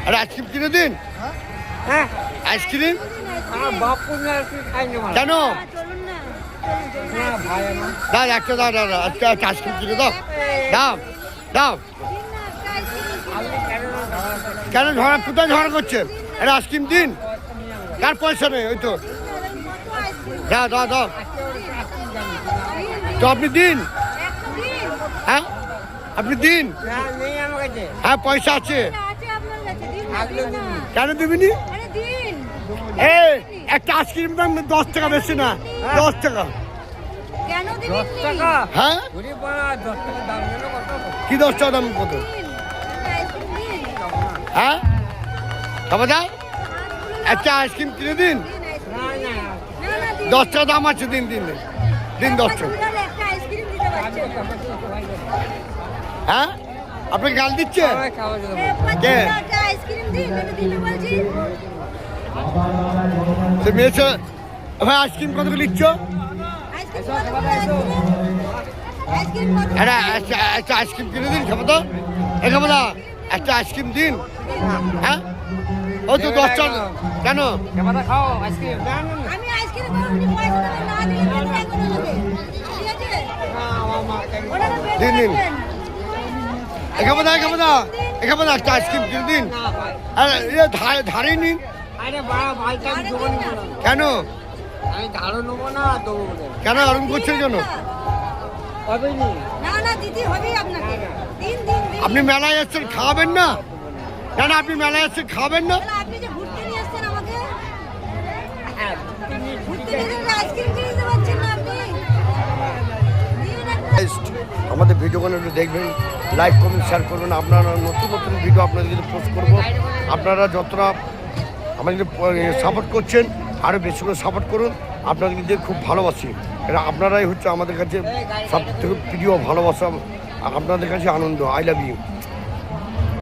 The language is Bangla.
আরে আইসক্রিম কিনে দিন। হ্যাঁ আইসক্রিম আমার বাপু না খাই না কেন? না ভাই আমার দাও একটা দাও দাও দাও, একটা আইসক্রিম কিনে দাও দাও দাও। কেন ঝগড়া, কোথায় ঝগড়া করছেন? আরে আইসক্রিম দিন। কার পয়সা নেই? ওই তো দাও দাও দাও, তো আপনি দিন। হ্যাঁ আপনি দিন। না নেই আমার কাছে হ্যাঁ পয়সা আছে, আগলে দিবি কেন দিবিনি? এই একটা আইসক্রিম দাম 10 টাকা, বেশি না 10 টাকা। 10 টাকা হ্যাঁ ঘুরে পড়া 10 টাকা দাম জানো কত কি 10 টাকা দাম কত? হ্যাঁ খাবার দাও, একটা আইসক্রিম কিনে দিন। না না 10 টাকা দাম আছে, দিন দিন দিন দিন 10 টাকা। হ্যাঁ আপনি গাল দিচ্ছে আমার খাওয়া যাবে কে? সে মেয়েছে ভাই, আইসক্রিম কত করে লিখছ? একটা আইসক্রিম কিনে দিন, খাবো তো খাবো না, একটা আইসক্রিম দিন। হ্যাঁ ওই তো 10 টাকা কেন? খাবার খাও আইসক্রিম না আমি আইসক্রিম খাবো, উনি পয়সা দেবেন না দিলে ফেলে রাখবেন আমাকে। ঠিক আছে? আমার মা ওনাকে ফেলে দিন, দিন। রাখবেন। খাবো না খাবো না খাবো না, একটা আইসক্রিম কিনে দিন। না ভাই আরে ধারে নিন। আরে বাবা ভাইটা আমি দেবো না কেন আমি ধারো নেবো না দেবো বলে কেন আরম্ভ করছেন কেন? হবে নি না না দিদি হবেই আপনাকে। দিন দিন দিন। আপনি মেলায় এসছেন, খাওয়াবেন না? না না আপনি মেলায় এসছেন, খাবেন না? তাহলে আপনি যে ঘুরতে নিয়ে আসছেন আমাকে, হ্যাঁ ঘুরতে নিয়ে গেলে আইসক্রিম কিনে দিতে পারছেন না আপনি। দিন একটা। আমাদের ভিডিওগুলো দেখবেন, লাইক কমেন্ট শেয়ার করবেন। আপনারা নতুন নতুন ভিডিও আপনাদের কাছে পোস্ট করবো। আপনারা যতটা আমাদের সাপোর্ট করছেন, আরও বেশি করে সাপোর্ট করুন। আপনাদেরকে খুব ভালোবাসি। এটা আপনারাই হচ্ছে আমাদের কাছে সব থেকে প্রিয় ভালোবাসা, আপনাদের কাছে আনন্দ। I love you.